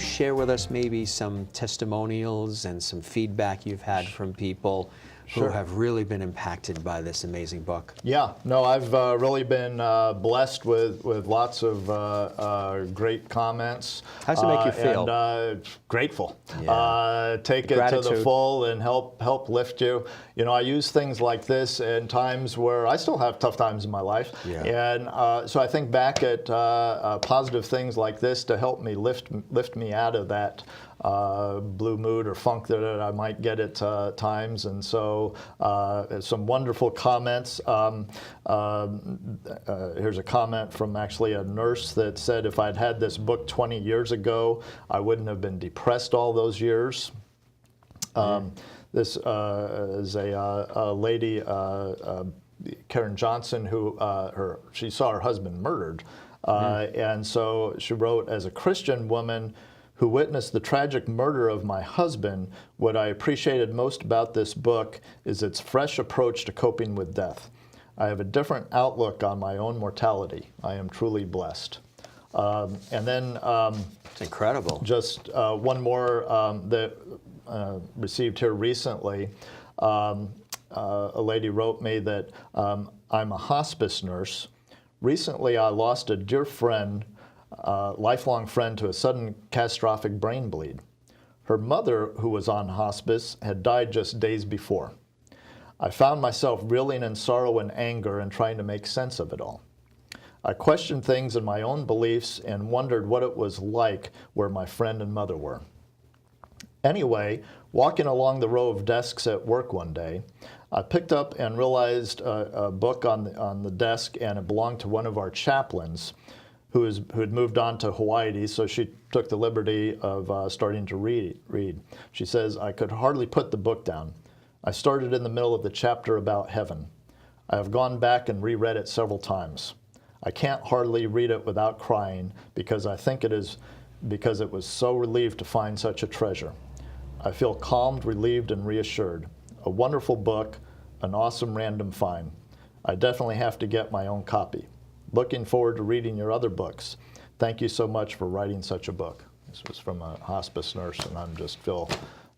share with us maybe some testimonials and some feedback you've had from people who Sure. have really been impacted by this amazing book? Yeah, no, I've really been blessed with lots of great comments. How does it make you feel? And grateful. Yeah. Take The it to the gratitude. full and help lift you. You know, I use things like this in times where I still have tough times in my life. Yeah. And so I think back at positive things like this to help me lift me out of that blue mood or funk that I might get at times. And so some wonderful comments. Here's a comment from actually a nurse that said, if I'd had this book 20 years ago, I wouldn't have been depressed all those years. This is a lady, Karen Johnson, who she saw her husband murdered. And so she wrote, as a Christian woman who witnessed the tragic murder of my husband, what I appreciated most about this book is its fresh approach to coping with death. I have a different outlook on my own mortality. I am truly blessed. And then It's incredible. just one more that received here recently. A lady wrote me that I'm a hospice nurse. Recently, I lost a dear friend, lifelong friend, to a sudden catastrophic brain bleed. Her mother, who was on hospice, had died just days before. I found myself reeling in sorrow and anger and trying to make sense of it all. I questioned things in my own beliefs and wondered what it was like where my friend and mother were. Anyway, walking along the row of desks at work one day, I picked up and realized a book on the desk, and it belonged to one of our chaplains who had moved on to Hawaii, so she took the liberty of starting to read. She says, I could hardly put the book down. I started in the middle of the chapter about heaven. I have gone back and reread it several times. I can't hardly read it without crying because I think it is because it was so relieved to find such a treasure. I feel calmed, relieved, and reassured. A wonderful book, an awesome random find. I definitely have to get my own copy. Looking forward to reading your other books. Thank you so much for writing such a book. This was from a hospice nurse, and I just feel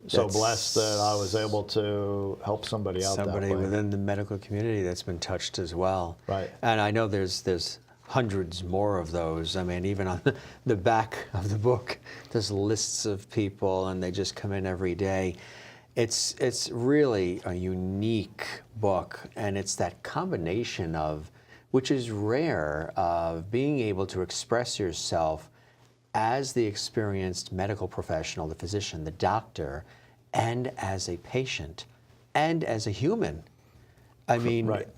so blessed that I was able to help somebody out that way. Somebody within the medical community that's been touched as well. Right. And I know there's hundreds more of those. I mean, even on the back of the book, there's lists of people, and they just come in every day. It's really a unique book, and it's that combination of, which is rare, of being able to express yourself as the experienced medical professional, the physician, the doctor, and as a patient, and as a human. I mean, Right.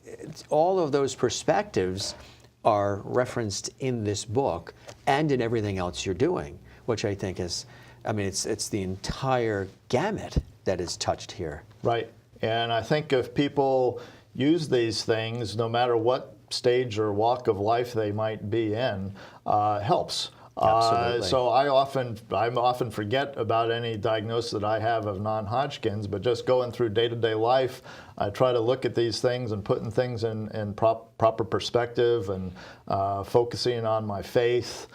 All of those perspectives are referenced in this book and in everything else you're doing, which I think is, I mean, it's the entire gamut that is touched here. Right. And I think if people use these things, no matter what stage or walk of life they might be in, helps. Absolutely. So I often forget about any diagnosis that I have of non-Hodgkin's, but just going through day-to-day life, I try to look at these things and putting things in proper perspective, and focusing on my faith,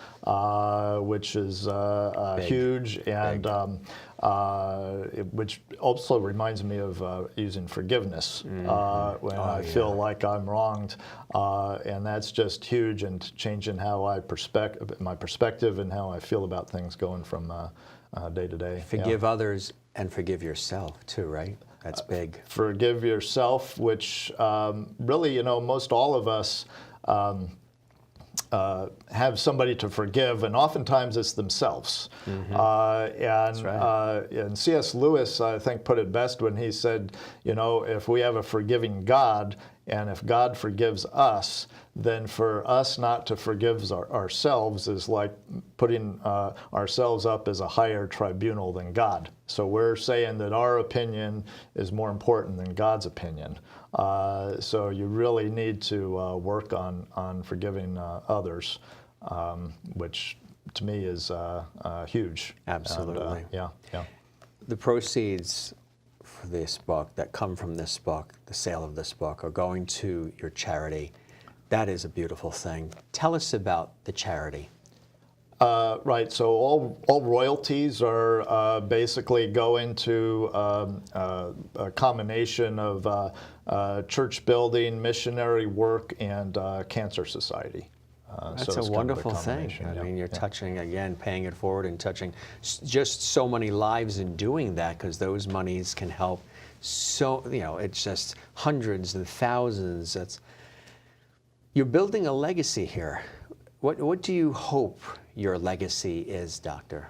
which is huge, and which also reminds me of using forgiveness when I feel like I'm wronged, and that's just huge, and changing how my perspective and how I feel about things going from day to day. Forgive others and forgive yourself too, right? That's big. Forgive yourself, which really, you know, most all of us have somebody to forgive, and oftentimes it's themselves. That's right. And C.S. Lewis, I think, put it best when he said, you know, if we have a forgiving God, and if God forgives us, then for us not to forgive ourselves is like putting ourselves up as a higher tribunal than God. So we're saying that our opinion is more important than God's opinion. So you really need to work on forgiving others, which to me is huge. Absolutely. And, yeah. The proceeds for this book, that come from this book, the sale of this book, are going to your charity. That is a beautiful thing. Tell us about the charity. Right. So all royalties are basically go into a combination of church building, missionary work, and Cancer Society. That's so a it's kind of wonderful thing. combination, I yeah, mean, you're yeah. touching, again, paying it forward and touching just so many lives in doing that, because those monies can help so, it's just hundreds and thousands. You're building a legacy here. What do you hope your legacy is, Doctor?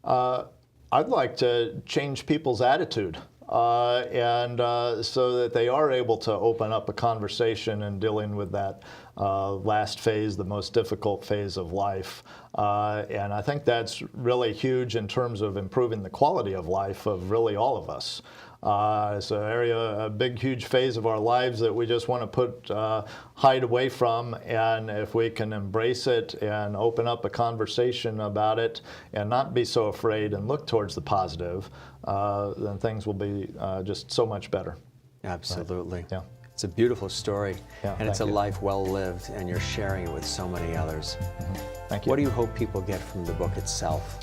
I'd like to change people's attitude. And so that they are able to open up a conversation and dealing with that last phase, the most difficult phase of life. And I think that's really huge in terms of improving the quality of life of really all of us. It's an area, a big, huge phase of our lives that we just want to hide away from. And if we can embrace it and open up a conversation about it and not be so afraid and look towards the positive, then things will be just so much better. Absolutely. Right. Yeah. It's a beautiful story, Yeah, and it's a thank you. life well lived, and you're sharing it with so many others. Mm-hmm. Thank you. What do you hope people get from the book itself?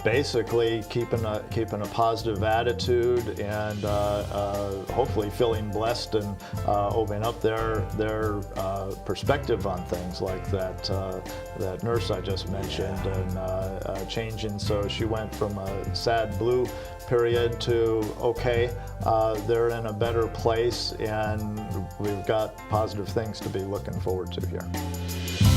Basically, keeping a positive attitude and hopefully feeling blessed and opening up their perspective on things like that nurse I just mentioned, and changing. So she went from a sad blue period to okay, they're in a better place, and we've got positive things to be looking forward to here.